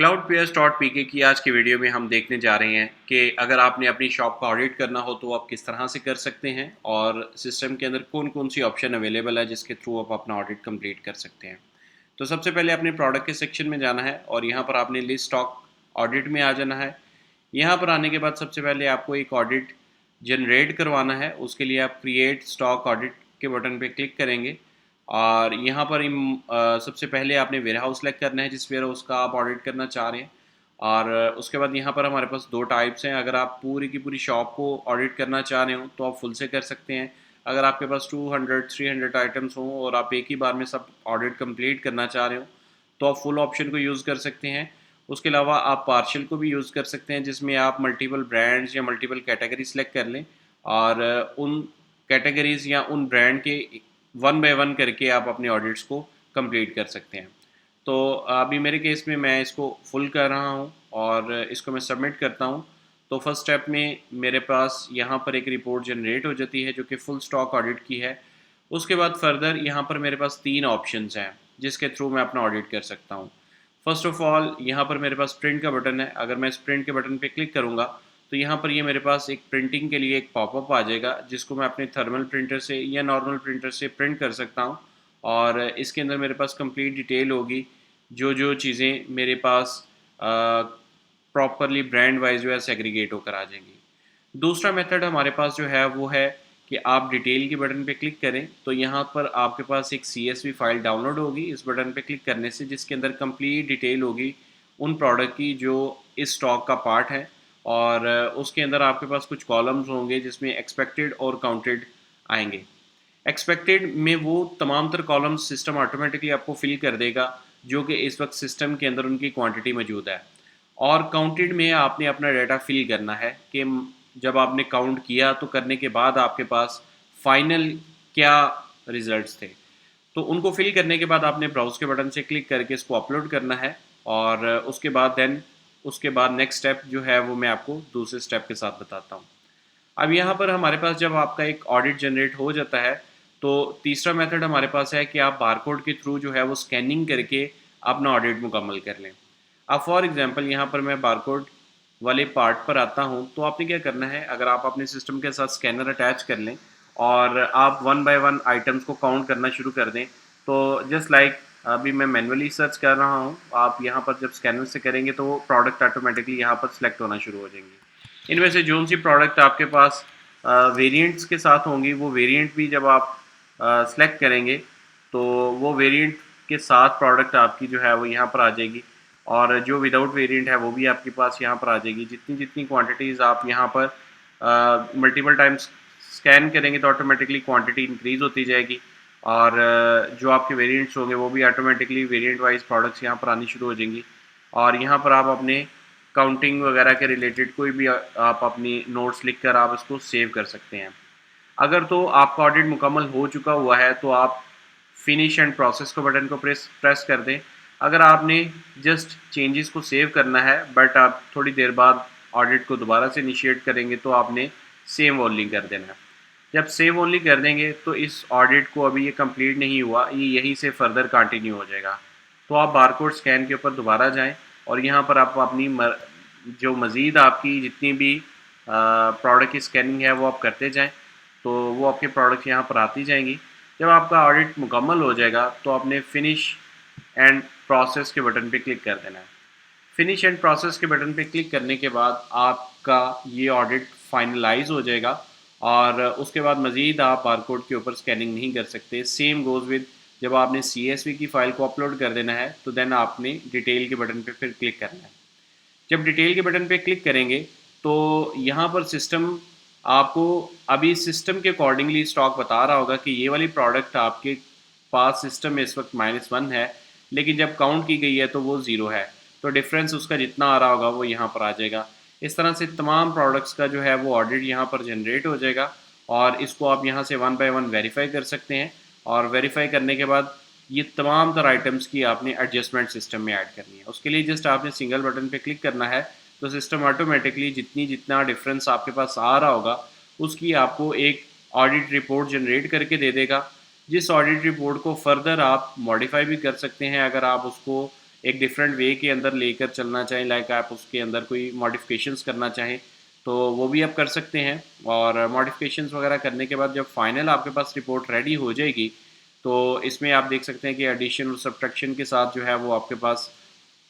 cloudpeers.pk की आज की वीडियो में हम देखने जा रहे हैं कि अगर आपने अपनी शॉप का ऑडिट करना हो तो आप किस तरह से कर सकते हैं और सिस्टम के अंदर कौन कौन सी ऑप्शन अवेलेबल है जिसके थ्रू आप अपना ऑडिट कंप्लीट कर सकते हैं। तो सबसे पहले अपने प्रोडक्ट के सेक्शन में जाना है और यहाँ पर आपने लिस्ट स्टॉक ऑडिट में आ जाना है। यहाँ पर आने के बाद सबसे पहले आपको एक ऑडिट जनरेट करवाना है। उसके लिए आप क्रिएट स्टॉक ऑडिट के बटन पे क्लिक करेंगे और यहाँ पर सबसे पहले आपने वेयर हाउस सेलेक्ट करना है जिस वेयर हाउस का आप ऑडिट करना चाह रहे हैं। और उसके बाद यहाँ पर हमारे पास दो टाइप्स हैं। अगर आप पूरी की पूरी शॉप को ऑडिट करना चाह रहे हो तो आप फुल से कर सकते हैं। अगर आपके पास 200-300 आइटम्स हों और आप एक ही बार में सब ऑडिट कंप्लीट करना चाह रहे हो तो आप फुल ऑप्शन को यूज़ कर सकते हैं। उसके अलावा आप पार्शियल को भी यूज़ कर सकते हैं जिसमें आप मल्टीपल ब्रांड्स या मल्टीपल कैटेगरी सेलेक्ट कर लें और उन कैटेगरीज़ या उन ब्रांड के वन बाय वन करके आप अपने ऑडिट्स को कंप्लीट कर सकते हैं। तो अभी मेरे केस में मैं इसको फुल कर रहा हूँ और इसको मैं सबमिट करता हूँ। तो फर्स्ट स्टेप में मेरे पास यहाँ पर एक रिपोर्ट जनरेट हो जाती है जो कि फुल स्टॉक ऑडिट की है। उसके बाद फर्दर यहाँ पर मेरे पास 3 ऑप्शंस हैं जिसके थ्रू मैं अपना ऑडिट कर सकता हूँ। फर्स्ट ऑफ ऑल यहाँ पर मेरे पास प्रिंट का बटन है। अगर मैं इस प्रिंट के बटन पे क्लिक करूँगा तो यहाँ पर ये मेरे पास एक प्रिंटिंग के लिए एक पॉपअप आ जाएगा जिसको मैं अपने थर्मल प्रिंटर से या नॉर्मल प्रिंटर से प्रिंट कर सकता हूँ। और इसके अंदर मेरे पास कंप्लीट डिटेल होगी जो जो चीज़ें मेरे पास प्रॉपरली ब्रांड वाइज जो है सेग्रीगेट होकर आ जाएंगी। दूसरा मेथड हमारे पास जो है वो है कि आप डिटेल के बटन पे क्लिक करें तो यहाँ पर आपके पास एक CSV फाइल डाउनलोड होगी इस बटन पे क्लिक करने से, जिसके अंदर कंप्लीट डिटेल होगी उन प्रोडक्ट की जो इस स्टॉक का पार्ट है। और उसके अंदर आपके पास कुछ कॉलम्स होंगे जिसमें एक्सपेक्टेड और काउंटेड आएंगे। एक्सपेक्टेड में वो तमाम तर कॉलम्स सिस्टम ऑटोमेटिकली आपको फिल कर देगा जो कि इस वक्त सिस्टम के अंदर उनकी क्वांटिटी मौजूद है। और काउंटेड में आपने अपना डाटा फिल करना है कि जब आपने काउंट किया तो करने के बाद आपके पास फाइनल क्या रिजल्ट्स थे। तो उनको फिल करने के बाद आपने ब्राउज़ के बटन से क्लिक करके इसको अपलोड करना है और उसके बाद नेक्स्ट स्टेप जो है वो मैं आपको दूसरे स्टेप के साथ बताता हूँ। अब यहाँ पर हमारे पास जब आपका एक ऑडिट जनरेट हो जाता है तो तीसरा मेथड हमारे पास है कि आप बारकोड के थ्रू जो है वो स्कैनिंग करके अपना ऑडिट मुकम्मल कर लें। अब फॉर एग्जांपल यहाँ पर मैं बारकोड वाले पार्ट पर आता हूँ तो आपने क्या करना है, अगर आप अपने सिस्टम के साथ स्कैनर अटैच कर लें और आप वन बाय वन आइटम्स को काउंट करना शुरू कर दें तो जस्ट लाइक अभी मैं मैनुअली सर्च कर रहा हूँ, आप यहाँ पर जब स्कैनर से करेंगे तो प्रोडक्ट ऑटोमेटिकली यहाँ पर सिलेक्ट होना शुरू हो जाएंगे। इनमें से जो सी प्रोडक्ट आपके पास वेरिएंट्स के साथ होंगी वो वेरिएंट भी जब आप सेलेक्ट करेंगे तो वो वेरिएंट के साथ प्रोडक्ट आपकी जो है वो यहाँ पर आ जाएगी और जो विदाउट वेरिएंट है वो भी आपके पास यहाँ पर आ जाएगी। जितनी जितनी क्वांटिटीज़ आप यहाँ पर मल्टीपल टाइम्स स्कैन करेंगे तो ऑटोमेटिकली क्वांटिटी इंक्रीज़ होती जाएगी और जो आपके वेरिएंट्स होंगे वो भी ऑटोमेटिकली वेरिएंट वाइज प्रोडक्ट्स यहाँ पर आनी शुरू हो जाएंगी। और यहाँ पर आप अपने काउंटिंग वगैरह के रिलेटेड कोई भी आप अपनी नोट्स लिख कर आप इसको सेव कर सकते हैं। अगर तो आपका ऑडिट मुकम्मल हो चुका हुआ है तो आप फिनिश एंड प्रोसेस को बटन को प्रेस कर दें। अगर आपने जस्ट चेंजेस को सेव करना है बट आप थोड़ी देर बाद ऑडिट को दोबारा से इनिशिएट करेंगे तो आपने सेव ओनली कर देना है। जब सेव ओनली कर देंगे तो इस ऑडिट को अभी ये कंप्लीट नहीं हुआ, ये यहीं से फर्दर कंटिन्यू हो जाएगा। तो आप बारकोड स्कैन के ऊपर दोबारा जाएं और यहाँ पर आप अपनी जो मज़ीद आपकी जितनी भी प्रोडक्ट की स्कैनिंग है वो आप करते जाएं तो वो आपके प्रोडक्ट यहाँ पर आती जाएंगी। जब आपका ऑडिट मुकम्मल हो जाएगा तो आपने फिनिश एंड प्रोसेस के बटन पे क्लिक कर देना है। फिनिश एंड प्रोसेस के बटन पे क्लिक करने के बाद आपका ये ऑडिट फाइनलाइज हो जाएगा और उसके बाद मज़ीद आप बारकोड के ऊपर स्कैनिंग नहीं कर सकते। सेम गोज़ विद जब आपने CSV की फ़ाइल को अपलोड कर देना है तो देन आपने डिटेल के बटन पे फिर क्लिक करना है। जब डिटेल के बटन पे क्लिक करेंगे तो यहाँ पर सिस्टम आपको अभी सिस्टम के अकॉर्डिंगली स्टॉक बता रहा होगा कि ये वाली प्रोडक्ट आपके पास सिस्टम में इस वक्त -1 है, लेकिन जब काउंट की गई है तो वो 0 है। तो डिफरेंस उसका जितना आ रहा होगा वो यहाँ पर आ जाएगा। इस तरह से तमाम प्रोडक्ट्स का जो है वो ऑडिट यहाँ पर जनरेट हो जाएगा और इसको आप यहाँ से वन बाय वन वेरीफाई कर सकते हैं। और वेरीफाई करने के बाद ये तमाम तर आइटम्स की आपने एडजस्टमेंट सिस्टम में ऐड करनी है। उसके लिए जस्ट आपने सिंगल बटन पे क्लिक करना है तो सिस्टम ऑटोमेटिकली जितना डिफरेंस आपके पास आ रहा होगा उसकी आपको एक ऑडिट रिपोर्ट जनरेट करके दे देगा, जिस ऑडिट रिपोर्ट को फर्दर आप मॉडिफाई भी कर सकते हैं अगर आप उसको एक डिफरेंट वे के अंदर लेकर चलना चाहें, लाइक आप उसके अंदर कोई मॉडिफिकेशंस करना चाहें तो वो भी आप कर सकते हैं। और मॉडिफिकेशंस वगैरह करने के बाद जब फाइनल आपके पास रिपोर्ट रेडी हो जाएगी तो इसमें आप देख सकते हैं कि एडिशन और सब्ट्रैक्शन के साथ जो है वो आपके पास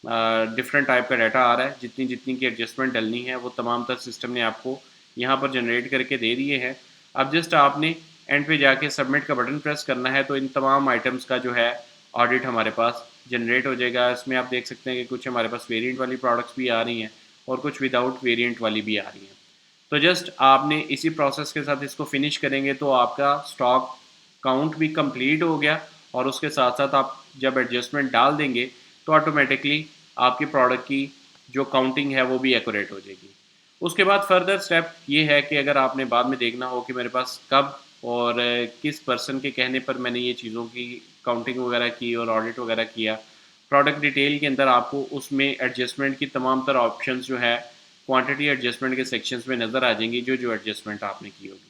डिफरेंट टाइप का डाटा आ रहा है। जितनी जितनी की एडजस्टमेंट डलनी है वो तमाम तर सिस्टम ने आपको यहाँ पर जनरेट करके दे दिए हैं। अब जस्ट आपने एंड पे जाके सबमिट का बटन प्रेस करना है तो इन तमाम आइटम्स का जो है ऑडिट हमारे पास जनरेट हो जाएगा। इसमें आप देख सकते हैं कि कुछ हमारे पास वेरिएंट वाली प्रोडक्ट्स भी आ रही हैं और कुछ विदाउट वेरिएंट वाली भी आ रही हैं। तो जस्ट आपने इसी प्रोसेस के साथ इसको फिनिश करेंगे तो आपका स्टॉक काउंट भी कंप्लीट हो गया और उसके साथ साथ आप जब एडजस्टमेंट डाल देंगे तो ऑटोमेटिकली आपकी प्रोडक्ट की जो काउंटिंग है वो भी एक्यूरेट हो जाएगी। उसके बाद फर्दर स्टेप ये है कि अगर आपने बाद में देखना हो कि मेरे पास कब और किस पर्सन के कहने पर मैंने ये चीज़ों की काउंटिंग वगैरह की और ऑडिट वगैरह किया, प्रोडक्ट डिटेल के अंदर आपको उसमें एडजस्टमेंट की तमाम तरह ऑप्शंस जो है क्वांटिटी एडजस्टमेंट के सेक्शंस में नज़र आ जाएंगी जो जो एडजस्टमेंट आपने की होगी।